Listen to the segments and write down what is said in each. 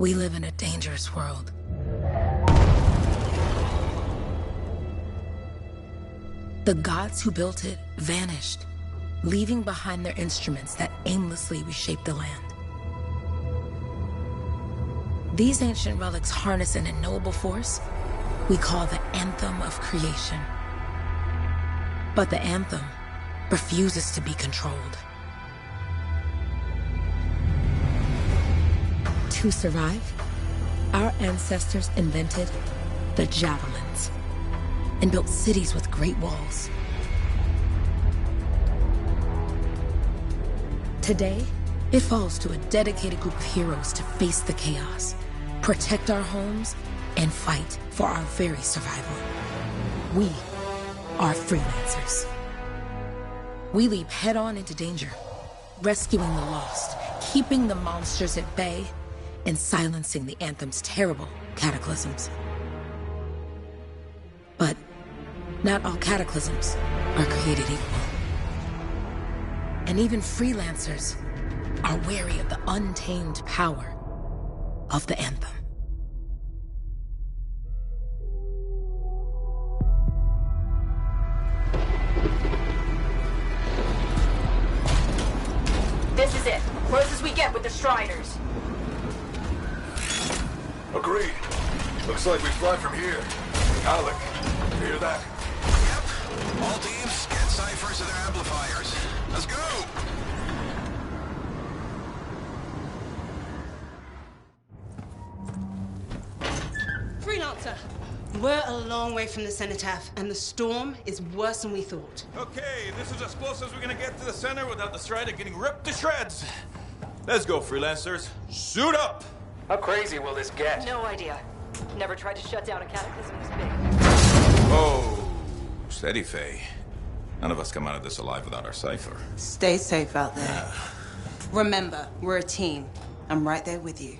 We live in a dangerous world. The gods who built it vanished, leaving behind their instruments that aimlessly reshaped the land. These ancient relics harness an unknowable force we call the Anthem of Creation. But the Anthem refuses to be controlled. To survive, our ancestors invented the javelins and built cities with great walls. Today, it falls to a dedicated group of heroes to face the chaos, protect our homes, and fight for our very survival. We are freelancers. We leap head-on into danger, rescuing the lost, keeping the monsters at bay, and silencing the Anthem's terrible cataclysms. But not all cataclysms are created equal. And even freelancers are wary of the untamed power of the Anthem. This is it. Close as we get with the Striders. Agreed. Looks like we fly from here. Alec, you hear that? Yep. All teams, get ciphers to their amplifiers. Let's go! Freelancer, we're a long way from the cenotaph, and the storm is worse than we thought. Okay, this is as close as we're gonna get to the center without the Strider getting ripped to shreds. Let's go, freelancers. Suit up! How crazy will this get? No idea. Never tried to shut down a cataclysm this big. Oh, steady, Faye. None of us come out of this alive without our cipher. Stay safe out there. Remember, we're a team. I'm right there with you.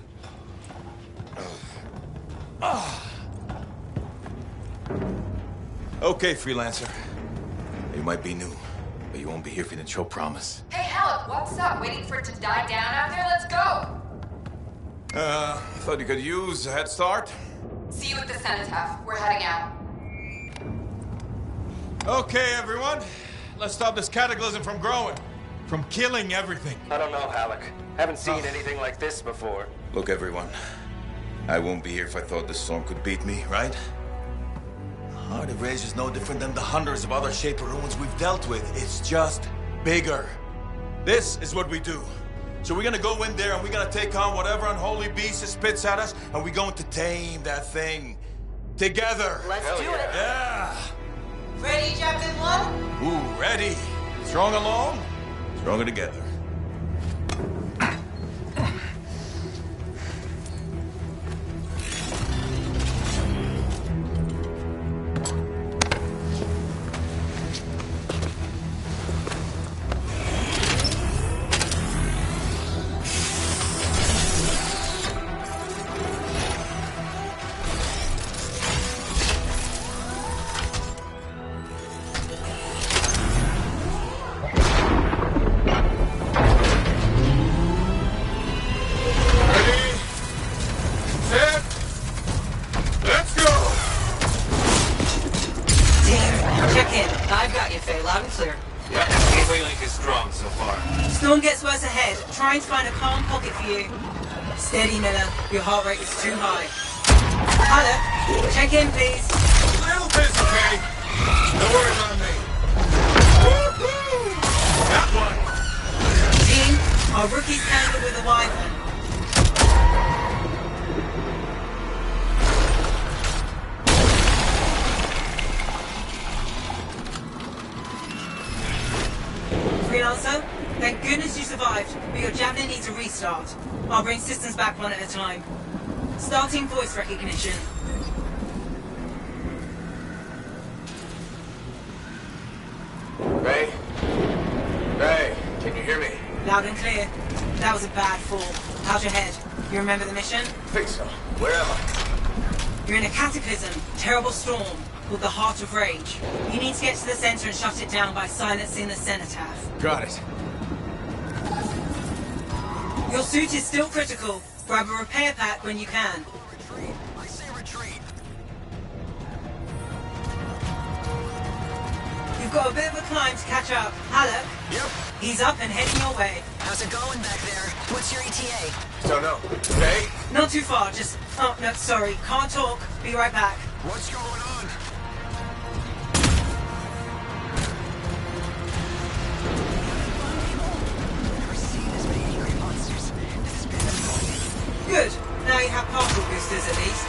Okay, freelancer. You might be new, but you won't be here if you didn't show promise. Hey, Alec, what's up? Waiting for it to die down out there? Let's go! Thought you could use a head start. See you at the cenotaph. We're heading out. Okay, everyone. Let's stop this cataclysm from growing. From killing everything. I don't know, Alec. Haven't seen anything like this before. Look, everyone. I won't be here if I thought this storm could beat me, right? Heart of Rage is no different than the hundreds of other Shaper ruins we've dealt with. It's just bigger. This is what we do. So we're gonna go in there and we're gonna take on whatever unholy beast it spits at us, and we're going to tame that thing. Together. Let's do it. Yeah. Ready, Javelin 1? Ooh, ready. Strong alone, stronger together. Trying to find a calm pocket for you. Steady, Miller. Your heart rate is too high. Hello. Check in, please. Little busy, Kay. Don't worry about me. Got one. Team, our rookie's handled with a wyvern. Freelancer? Thank goodness you survived, but your Javelin needs a restart. I'll bring systems back one at a time. Starting voice recognition. Ray? Ray, can you hear me? Loud and clear. That was a bad fall. How's your head? You remember the mission? I think so. Where am I? You're in a cataclysm, terrible storm, called the Heart of Rage. You need to get to the center and shut it down by silencing the cenotaph. Got it. Your suit is still critical. Grab a repair pack when you can. Retreat. I say retreat. You've got a bit of a climb to catch up. Alec? Yep. He's up and heading your way. How's it going back there? What's your ETA? Don't know. Hey? Not too far, just... Oh, no, sorry. Can't talk. Be right back. What's going on? Good. Now you have partial boosters at least.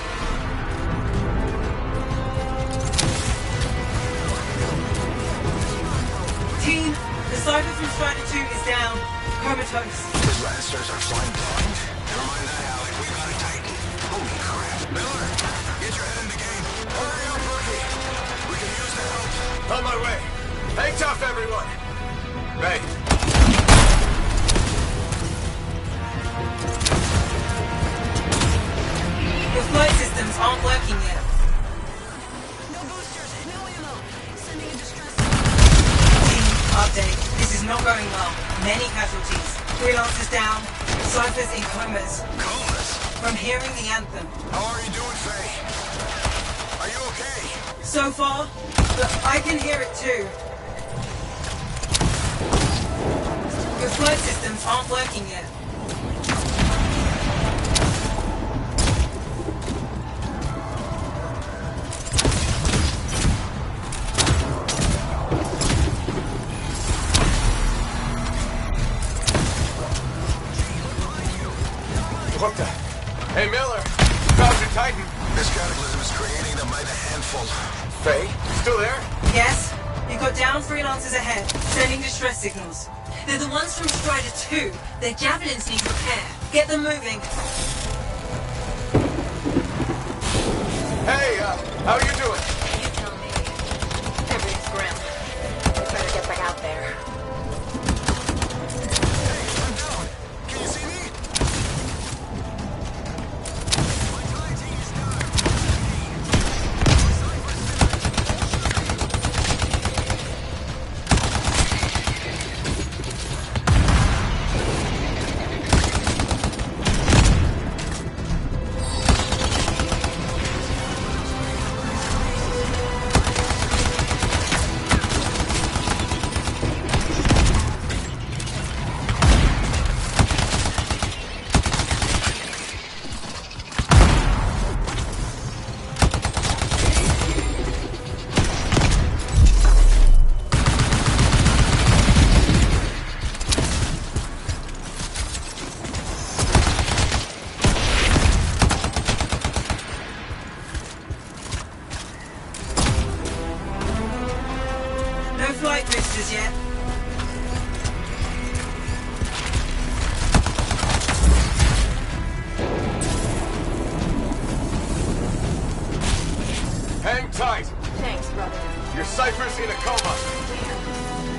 Team, the Cypher from Strider 2 is down. Comatose. The Lancers are flying blind? Never mind that, Alec. We got a Titan. Holy crap. Miller, get your head in the game. Hurry up, rookie. We can use the help. On my way. Hang tough, everyone. Hey. Your flight systems aren't working yet. No boosters, no ammo. Sending a distress. Team, update. This is not going well. Many casualties. Freelancers down. Cyphers in comas. Comas? From hearing the anthem. How are you doing, Faye? Are you okay? So far, but I can hear it too. Your flight systems aren't working yet. What the? Hey, Miller. Found your Titan. This cataclysm is creating them by the handful. Faye, still there? Yes? You've got down freelancers ahead, sending distress signals. They're the ones from Strider 2. Their javelins need repair. Get them moving. Hey, how you doing? You tell me. Everything's grim. I better get back out there. Hey, I'm down. Can you see me? My Titan is down. No flight boosters yet. Hang tight. Thanks, brother. Your Cypher's in a coma.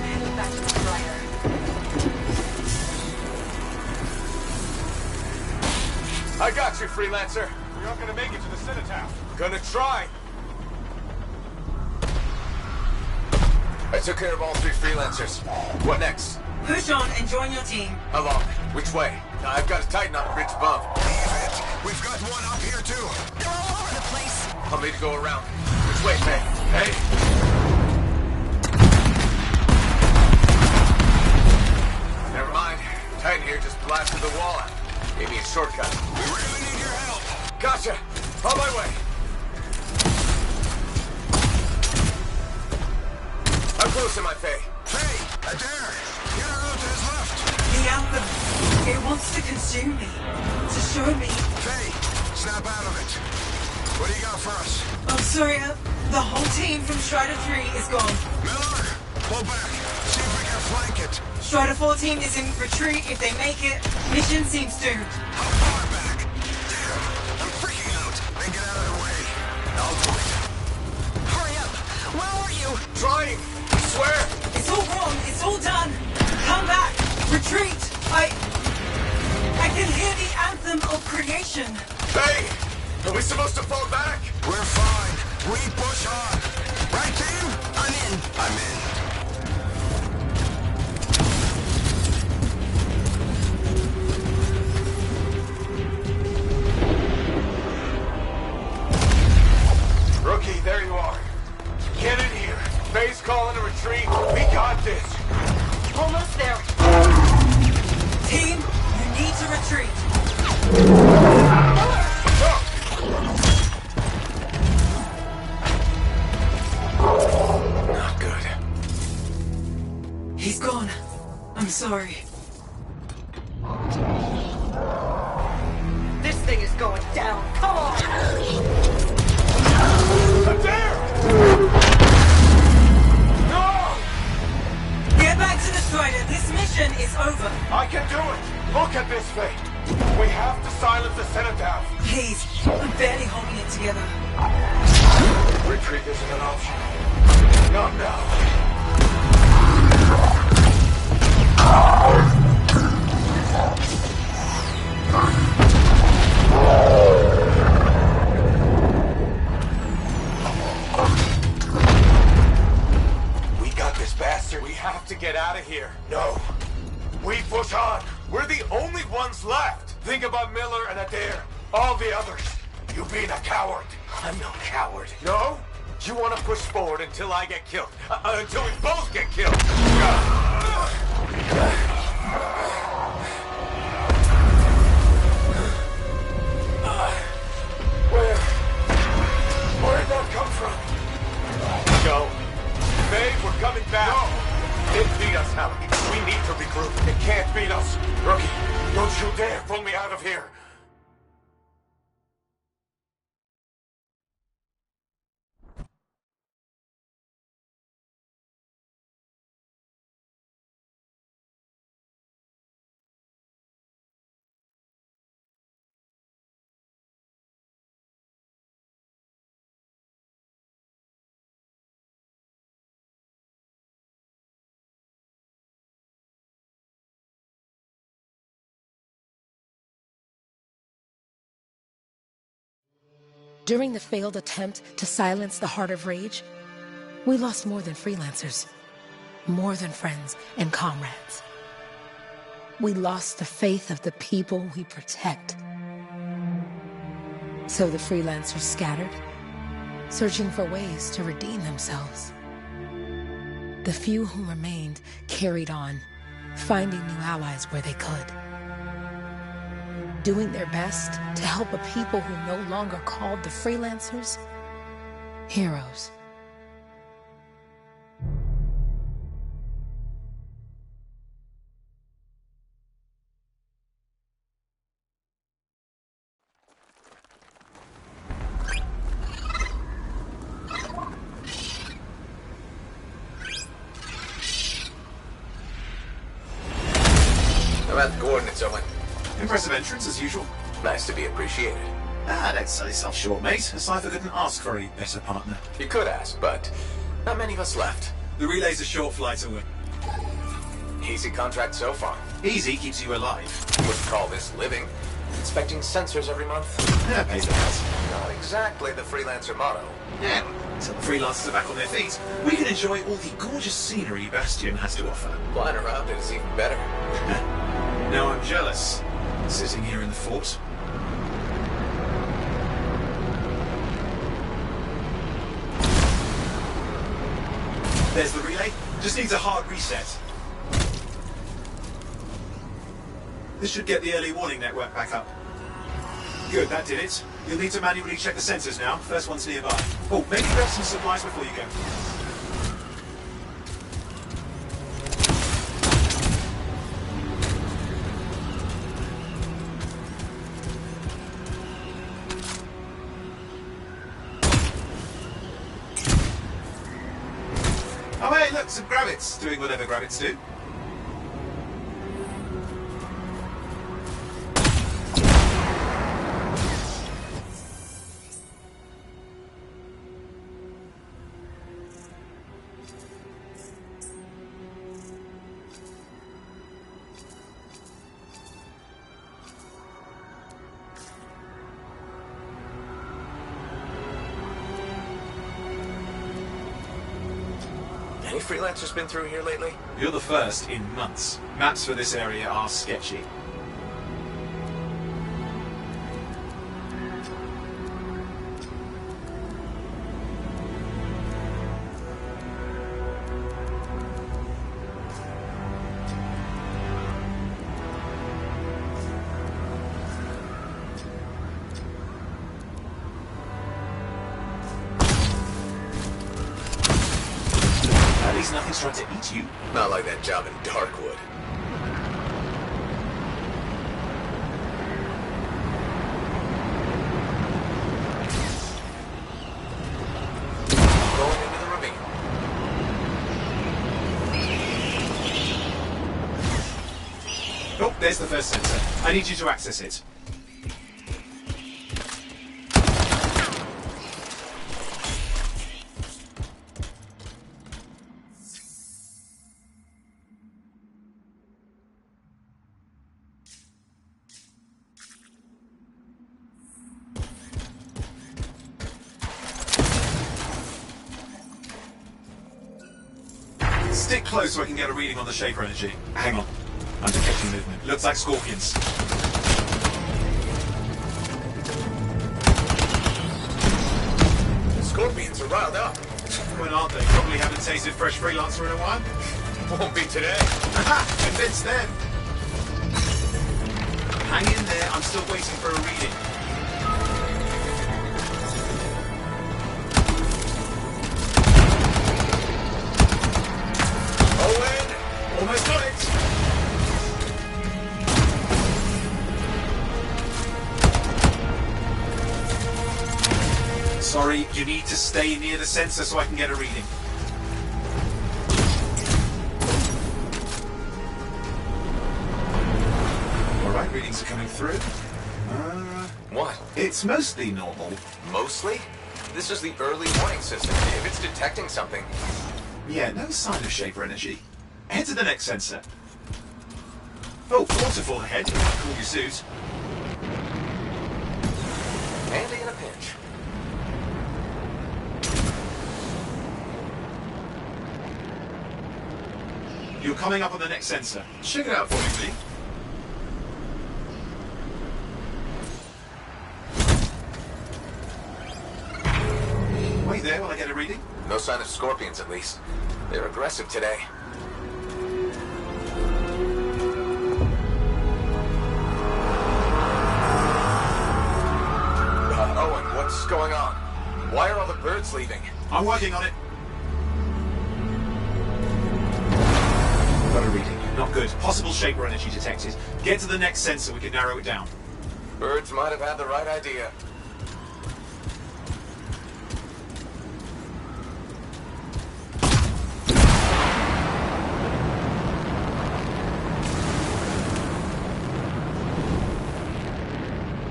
Heading back to the Strider. I got you, freelancer. We aren't gonna make it to the cenotaph. Gonna try. I took care of all 3 freelancers. What next? Push on and join your team. How long? Which way? I've got a Titan on the bridge above. Leave it. We've got one up here, too. They're all over the place. I'll need to go around. Which way, Faye? Hey! Never mind. Titan here just blasted the wall out. Gave me a shortcut. We really need your help. Gotcha! On my way! How close am I, Faye? Faye, Adair, get her out to his left. The anthem. It wants to consume me. To show me. Faye, snap out of it. What do you got for us? Oh, sorry. The whole team from Strider 3 is gone. Miller, pull back. See if we can flank it. Strider 14 is in retreat. If they make it, mission seems doomed. How far back? Damn, I'm freaking out. Then get out of the way. I'll do it. Hurry up. Where are you? Trying! I swear! It's all wrong. It's all done. Come back. Retreat. I can hear the anthem of creation. Faye! Are we supposed to fall back? We're fine. We push on. Right, team? I'm in. I'm in. Rookie, there you are. Get in here. Base calling a retreat. We got this. Almost there. Team, you need to retreat. Not good. He's gone. I'm sorry. This thing is going down. Come on! There! No! Get back to the Strider. This mission is over. I can do it! Look at this thing! We have to silence the Cenotaph! Please, I'm barely holding it together. Retreat isn't an option. Not now. We got this bastard. We have to get out of here. No. We push on. We're the only ones left. Think about Miller and Adair. All the others. You being a coward. I'm no coward. No? You want to push forward until I get killed. Until we both get killed. Where'd that come from? Go. Babe, we're coming back. No. It beat us, Alec. We need to regroup. It can't beat us. Rookie, don't you dare pull me out of here. During the failed attempt to silence the Heart of Rage, we lost more than freelancers, more than friends and comrades. We lost the faith of the people we protect. So the freelancers scattered, searching for ways to redeem themselves. The few who remained carried on, finding new allies where they could. Doing their best to help a people who no longer called the freelancers heroes. How about the coordinates, Owen? Impressive entrance, as usual. Nice to be appreciated. Don't sell yourself short, mate. A cipher couldn't ask for a better partner. You could ask, but not many of us left. The relay's a short flight away. Easy contract so far. Easy keeps you alive. Wouldn't call this living. Inspecting sensors every month. Yeah, pays the bills. Not exactly the freelancer motto. Yeah, until the freelancers are back on their feet, we can enjoy all the gorgeous scenery Bastion has to offer. Flying around it is even better. Now I'm jealous, sitting here in the fort. There's the relay. Just needs a hard reset. This should get the early warning network back up. Good, that did it. You'll need to manually check the sensors now. First one's nearby. Oh, maybe grab some supplies before you go. Oh hey, look, some gravits doing whatever gravits do. Any freelancers been through here lately? You're the first in months. Maps for this area are sketchy. least nothing's trying to eat you. Not like that job in Darkwood. Going into the ravine. Oh, there's the first sensor. I need you to access it. Stick close so I can get a reading on the Shaper energy. Hang on. I'm detecting movement. Looks like scorpions. Scorpions are riled up. When aren't they? Probably haven't tasted fresh freelancer in a while. Won't be today. Aha! Convince them! Hang in there, I'm still waiting for a reading. Owen! Almost got it! Sorry, you need to stay near the sensor so I can get a reading. Alright, readings are coming through. What? It's mostly normal. Mostly? This is the early warning system. If it's detecting something... Yeah, no sign of Shaper energy. Head to the next sensor. Oh, waterfall ahead. Cool your suit. Handy in a pinch. You're coming up on the next sensor. Check it out for me, please. Wait there while I get a reading. No sign of scorpions, at least. They're aggressive today. Owen, what's going on? Why are all the birds leaving? I'm working on it. Got a reading. Not good. Possible Shaper energy detected. Get to the next sensor, we can narrow it down. Birds might have had the right idea.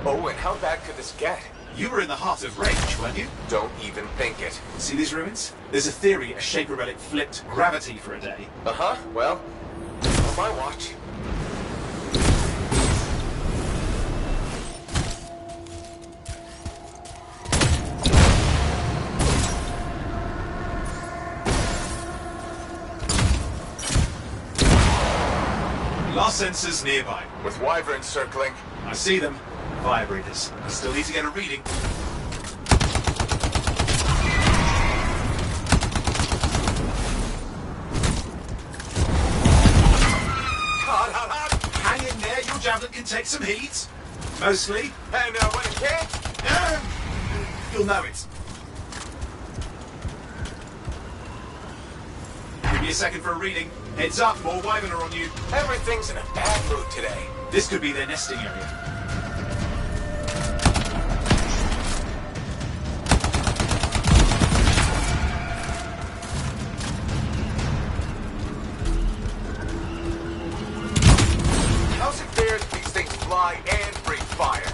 Owen, how bad could this get? You were in the heart of rage, weren't you? Don't even think it. See these ruins? There's a theory a Shaper relic flipped gravity for a day. Uh-huh, well, on my watch. Last sensors nearby. With wyverns circling. I see them. Vibrators. I still need to get a reading. Hang in there, your javelin can take some heat. Mostly. And when it can't? You'll know it. Give me a second for a reading. Heads up, more wyvern are on you. Everything's in a bad mood today. This could be their nesting area. How's it fair that these things fly and breathe fire?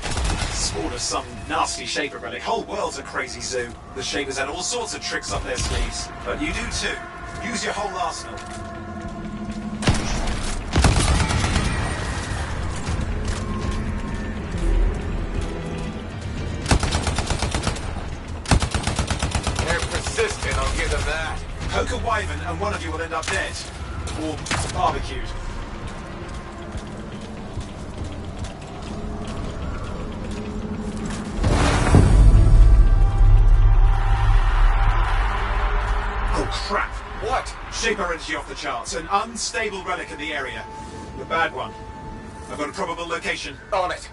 Spawn of some nasty Shaper relic. Whole world's a crazy zoo. The Shapers had all sorts of tricks up their sleeves. But you do too. Use your whole arsenal. They're persistent, I'll give them that. Poke a wyvern and one of you will end up dead. Or barbecued. Oh crap! What? Shaper energy off the charts. An unstable relic in the area. A bad one. I've got a probable location. On it.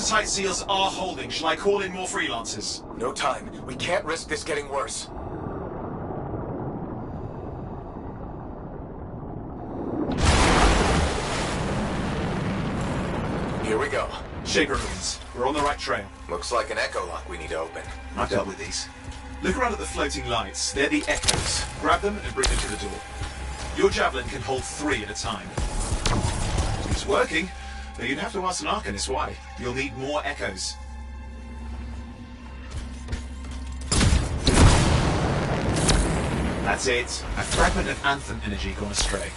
watertight seals are holding. Shall I call in more freelancers? No time. We can't risk this getting worse. Here we go. Shaper ruins. We're on the right trail. Looks like an echo lock we need to open. I've dealt with these. Look around at the floating lights. They're the echoes. Grab them and bring them to the door. Your javelin can hold 3 at a time. It's working, but you'd have to ask an Arcanist why. You'll need more echoes. That's it. A fragment of Anthem energy gone astray.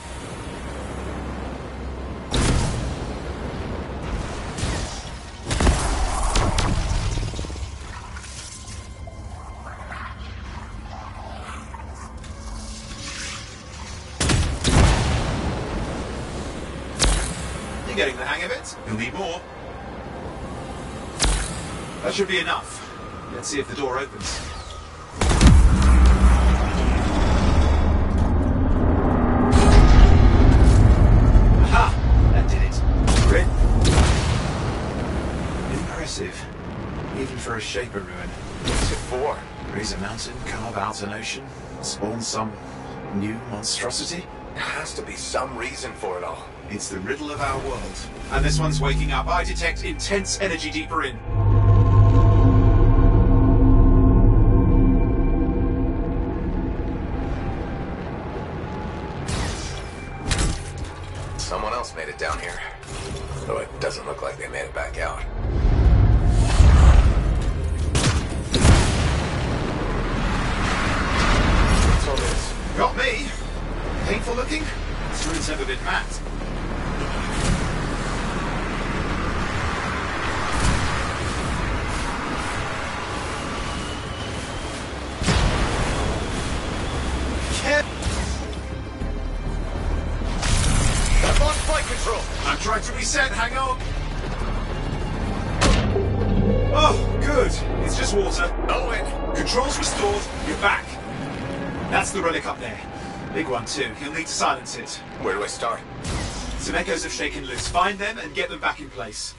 You're getting the hang of it. You'll need more. That should be enough. Let's see if the door opens. Aha! That did it. Great. Impressive. Even for a Shaper ruin. What's it for? Raise a mountain, carve out an ocean, spawn some new monstrosity? There has to be some reason for it all. It's the riddle of our world. And this one's waking up. I detect intense energy deeper in. Someone else made it down here. Though it doesn't look like they made it back out. What's all this? Got me. Painful looking? This room's never been mapped. I've lost flight control! I'm trying to reset, hang on. Oh, good. It's just water. Owen! Controls restored, you're back. That's the relic up there. Big one too. You'll need to silence it. Where do I start? Some echoes have shaken loose. Find them and get them back in place.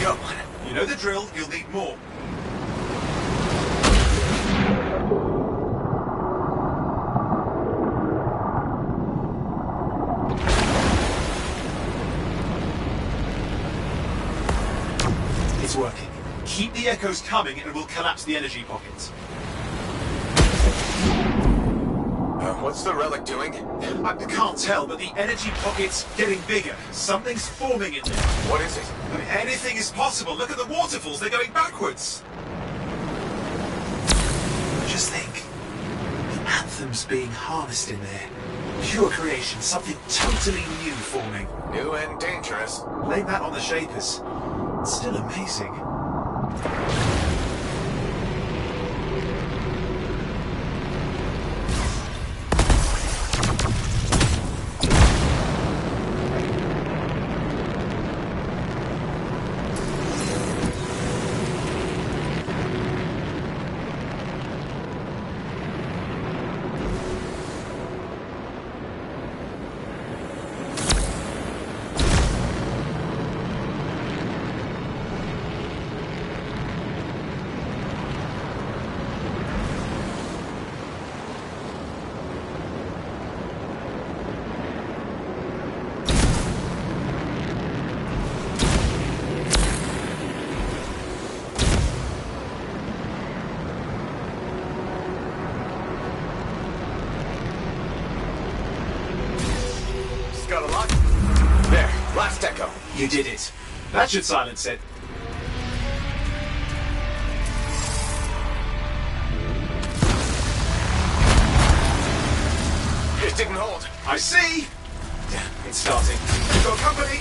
Come on. You know the drill, you'll need more. It's working. Keep the echoes coming and we'll collapse the energy pockets. What's the relic doing? I can't tell, but the energy pocket's getting bigger. Something's forming in there. What is it? I mean, anything is possible. Look at the waterfalls, they're going backwards. Just think. The Anthem's being harnessed in there. Pure creation, something totally new forming. New and dangerous. Blame that on the Shapers. It's still amazing. Got a lock? There, last echo. You did it. That should silence it. It didn't hold. I see. It's starting. You've got company.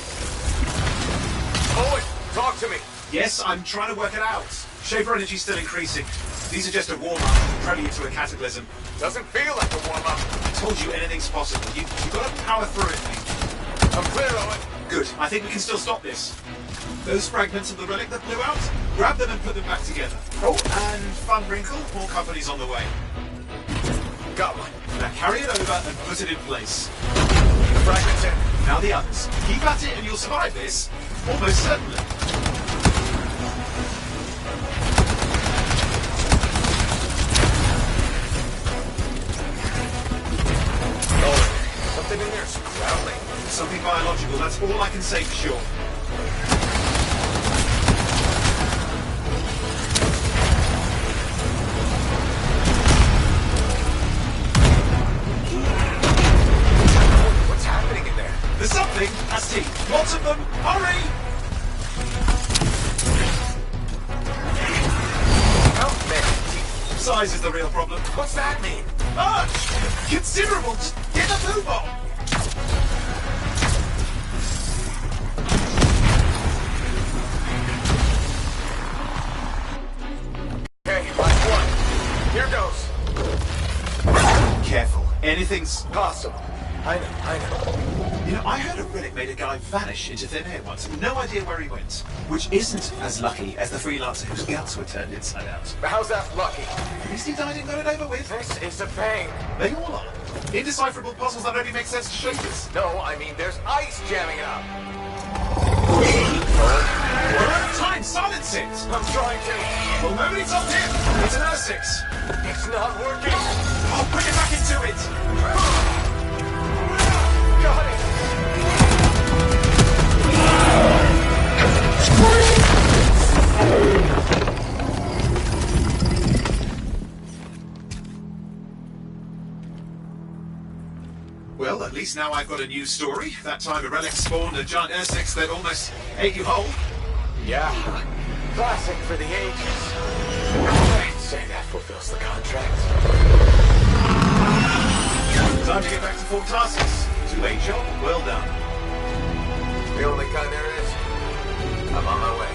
Owen, talk to me. Yes, I'm trying to work it out. Shaper energy's still increasing. These are just a warm-up, prelude to a cataclysm. Doesn't feel like a warm-up. I told you anything's possible. You've got to power through it, mate. I'm clear, Owen. Good. I think we can still stop this. Those fragments of the relic that blew out, grab them and put them back together. Oh, and fun wrinkle, more company's on the way. Got one. Now carry it over and put it in place. Fragments in. Now the others. Keep at it and you'll survive this. Almost certainly. Oh, something in there's growling. Something biological, that's all I can say for sure. What's happening in there? There's something, that's teeth. Lots of them. Hurry! How many? Size is the real problem. What's that mean? Ah! Considerable! Just get the move on! Okay, last one. Here goes. Careful. Anything's Possible. I know. You know, I heard a relic made a guy vanish into thin air once. No idea where he went. Which isn't as lucky as the freelancer whose guts were turned inside out. But how's that lucky? At least he died and got it over with. This is a pain. They all are. Indecipherable puzzles that only make sense to shapers. No, I mean there's ice jamming it up. We're out of time. Silence it. I'm trying to. Well, nobody's on him. It's an R6. It's not working. I'll put it back into it. Got it. Well, at least now I've got a new story. That time a relic spawned a giant R6 that almost ate you whole. Yeah. Classic for the ages. I'd say that fulfills the contract. Time to get back to full tasks. 2-8 job, well done. The only kind there is. I'm on my way.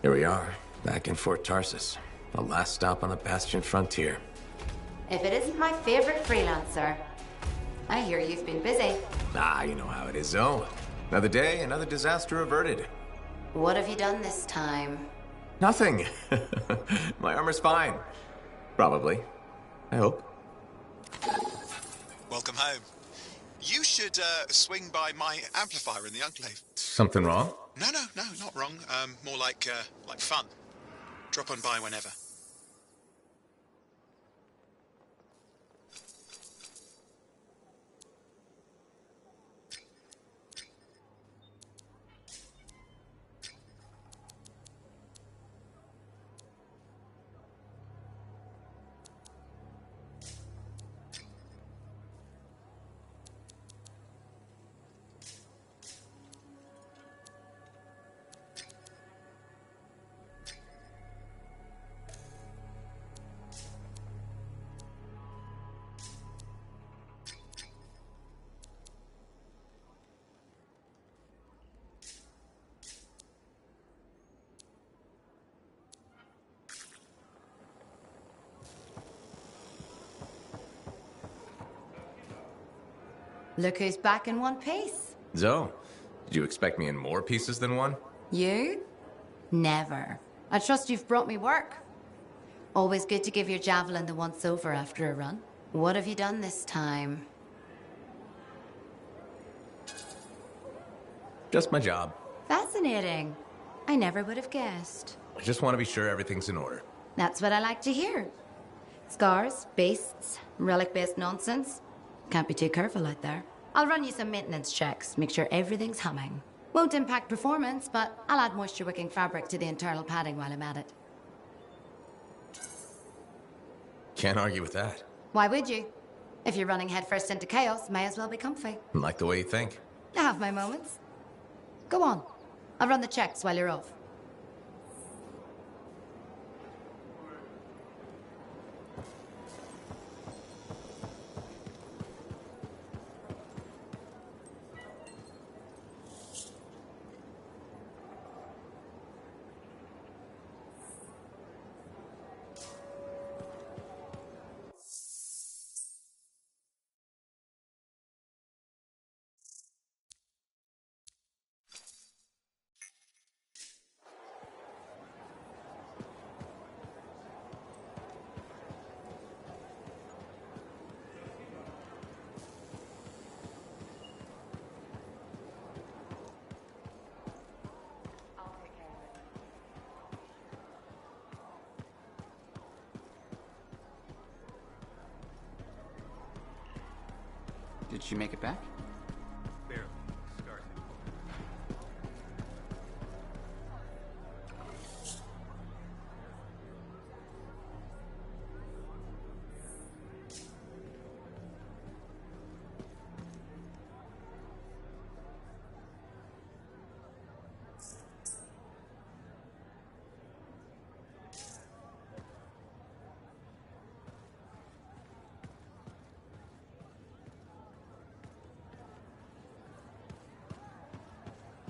Here we are, back in Fort Tarsus. The last stop on the Bastion frontier. If it isn't my favorite freelancer. I hear you've been busy. Ah, you know how it is, Zoe. Another day, another disaster averted. What have you done this time? Nothing. My armor's fine. Probably. I hope. Welcome home. You should swing by my amplifier in the Enclave. Something wrong? No, not wrong. More like fun. Drop on by whenever. Look who's back in one piece. Zoe, did you expect me in more pieces than one? You? Never. I trust you've brought me work. Always good to give your javelin the once-over after a run. What have you done this time? Just my job. Fascinating. I never would have guessed. I just want to be sure everything's in order. That's what I like to hear. Scars, beasts, relic-based nonsense. Can't be too careful out there. I'll run you some maintenance checks, make sure everything's humming. Won't impact performance, but I'll add moisture-wicking fabric to the internal padding while I'm at it. Can't argue with that. Why would you? If you're running headfirst into chaos, may as well be comfy. Like the way you think. I have my moments. Go on. I'll run the checks while you're off. Did she make it back? Barely. Scarred.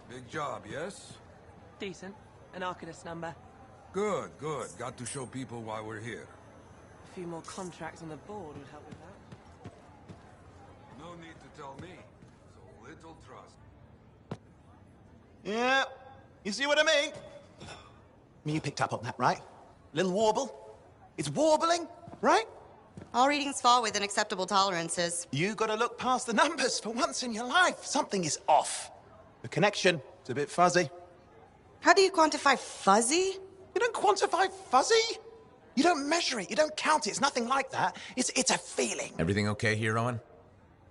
Big job, yes? Decent. An Arcanist number. Good, good. Got to show people why we're here. A few more contracts on the board would help with that. No need to tell me. So little trust. Yeah, you see what I mean? You picked up on that, right? Little warble? It's warbling, right? All readings fall within acceptable tolerances. You gotta look past the numbers for once in your life. Something is off. The connection is a bit fuzzy. How do you quantify fuzzy? You don't quantify fuzzy. You don't measure it. You don't count it. It's nothing like that. It's a feeling. Everything okay here, Owen?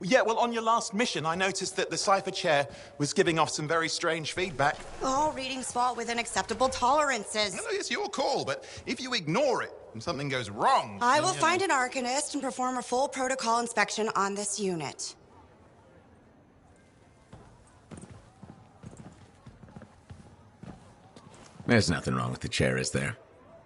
Yeah, well, on your last mission, I noticed that the Cypher Chair was giving off some very strange feedback. All readings fall within acceptable tolerances. No, it's your call, but if you ignore it and something goes wrong... I will find an Arcanist and perform a full protocol inspection on this unit. There's nothing wrong with the chair, is there?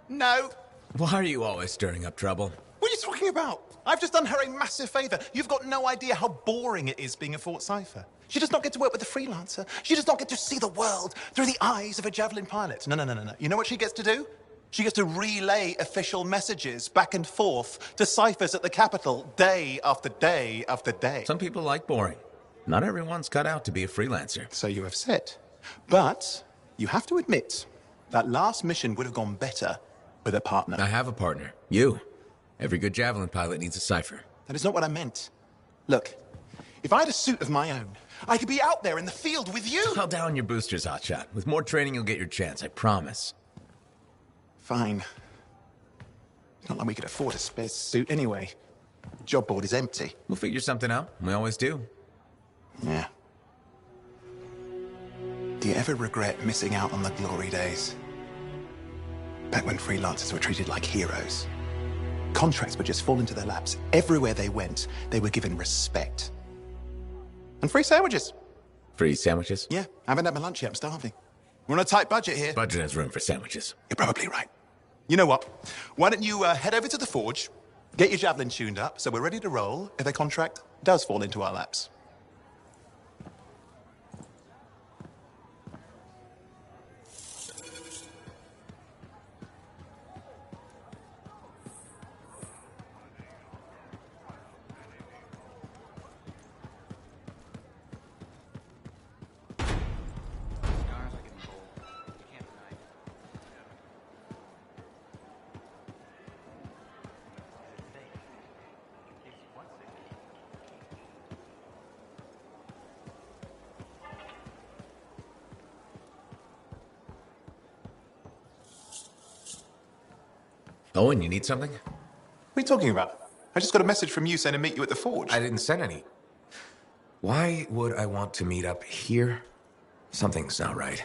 No. Why are you always stirring up trouble? What are you talking about? I've just done her a massive favor. You've got no idea how boring it is being a Fort Cypher. She does not get to work with a freelancer. She does not get to see the world through the eyes of a Javelin pilot. No. You know what she gets to do? She gets to relay official messages back and forth to ciphers at the Capitol day after day after day. Some people like boring. Not everyone's cut out to be a freelancer. So you have said. But you have to admit, that last mission would have gone better with a partner. I have a partner. You. Every good Javelin pilot needs a cipher. That is not what I meant. Look, if I had a suit of my own, I could be out there in the field with you. Call down your boosters, Hotshot. With more training, you'll get your chance, I promise. Fine. It's not like we could afford a spare suit anyway. The job board is empty. We'll figure something out. We always do. Yeah. Do you ever regret missing out on the glory days? Back when freelancers were treated like heroes. Contracts would just fall into their laps. Everywhere they went, they were given respect. And free sandwiches. Free sandwiches? Yeah, I haven't had my lunch yet. I'm starving. We're on a tight budget here. Budget has room for sandwiches. You're probably right. You know what? Why don't you head over to the forge, get your Javelin tuned up, so we're ready to roll if a contract does fall into our laps. Owen, you need something? What are you talking about? I just got a message from you saying to meet you at the forge. I didn't send any. Why would I want to meet up here? Something's not right.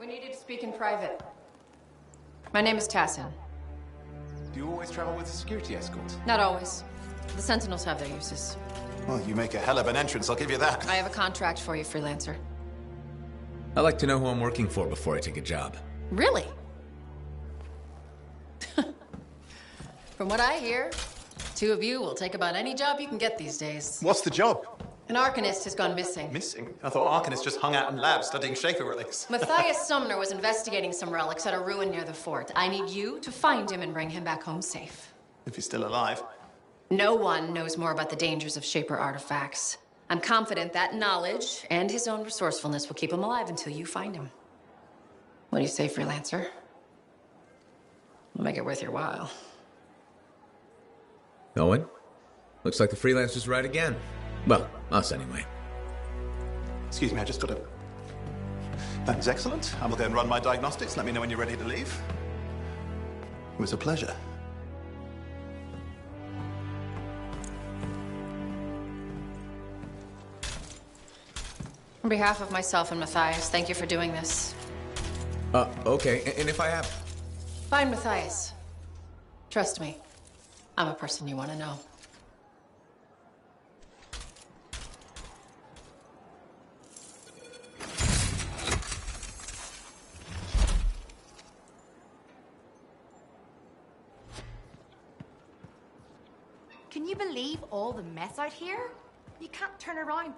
We needed to speak in private. My name is Tassin. Do you always travel with a security escort? Not always. The Sentinels have their uses. Well, you make a hell of an entrance, I'll give you that. I have a contract for you, freelancer. I like to know who I'm working for before I take a job. Really? From what I hear, two of you will take about any job you can get these days. What's the job? An Arcanist has gone missing. Missing? I thought Arcanists just hung out in labs studying Shaper relics. Matthias Sumner was investigating some relics at a ruin near the fort. I need you to find him and bring him back home safe. If he's still alive. No one knows more about the dangers of Shaper artifacts. I'm confident that knowledge and his own resourcefulness will keep him alive until you find him. What do you say, freelancer? We'll make it worth your while. Owen? Looks like the freelancer's right again. Well, us anyway. Excuse me, I just got a... That is excellent. I will go and run my diagnostics. Let me know when you're ready to leave. It was a pleasure. On behalf of myself and Matthias, thank you for doing this. Okay. And if I have... Find Matthias. Trust me. I'm a person you want to know. Can you believe all the mess out here? You can't turn around.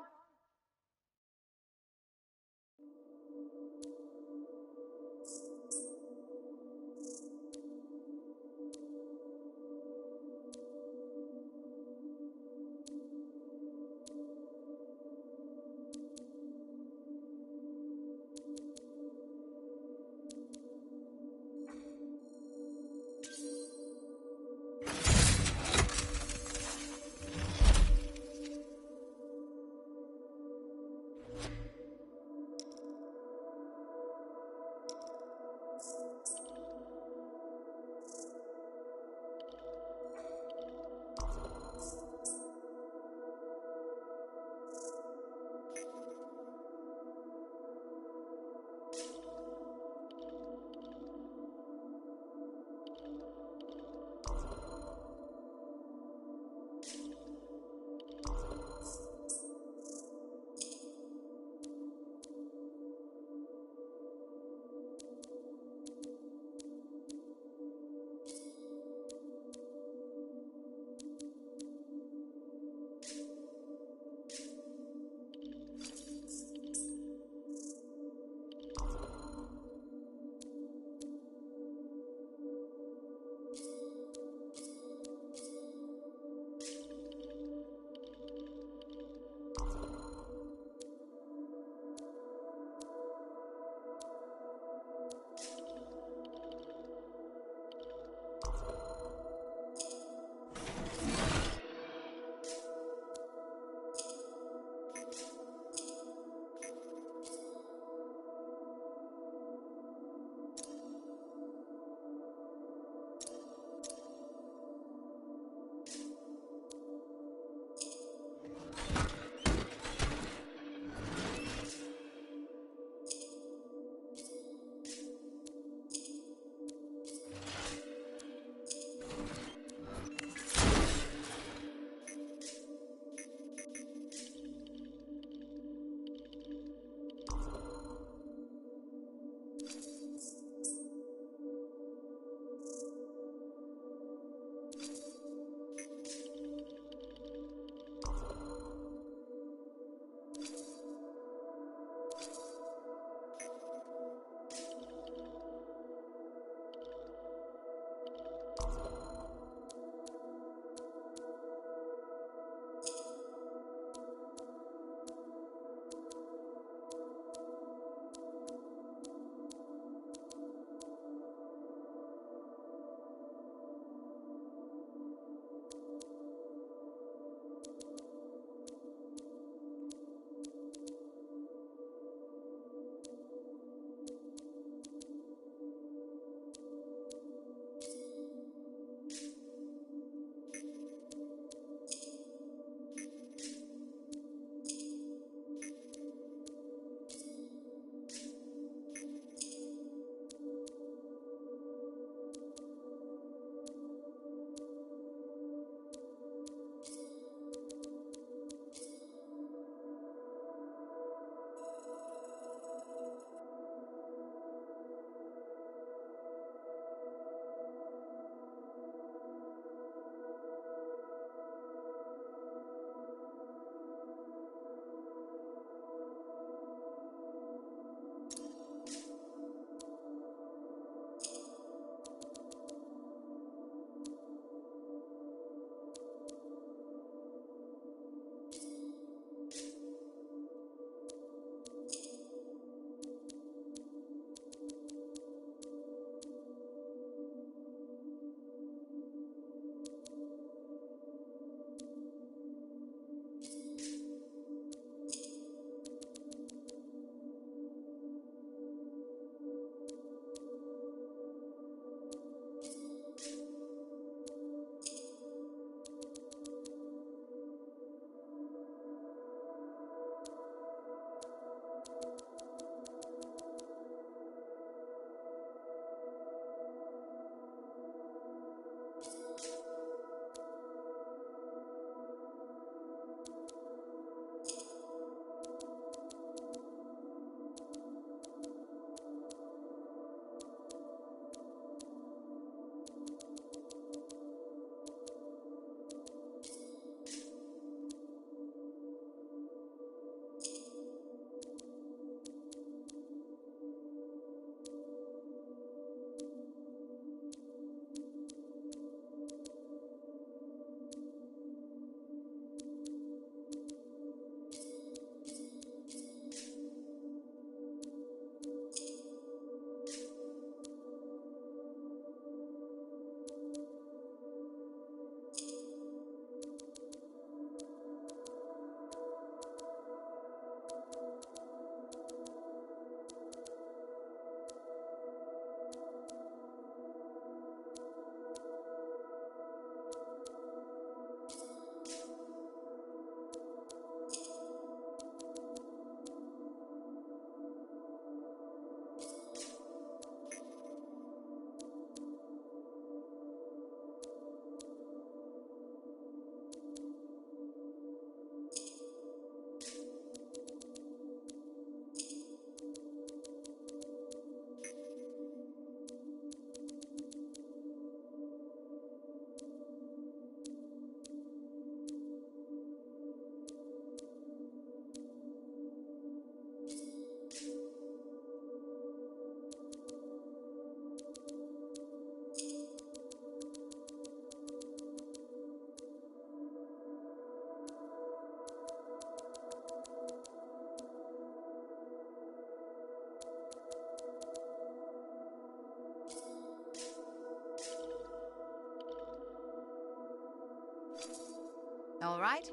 All right,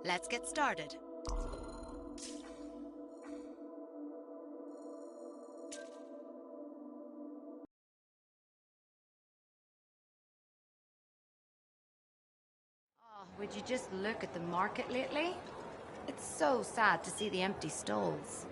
let's get started. Would you just look at the market lately? It's so sad to see the empty stalls.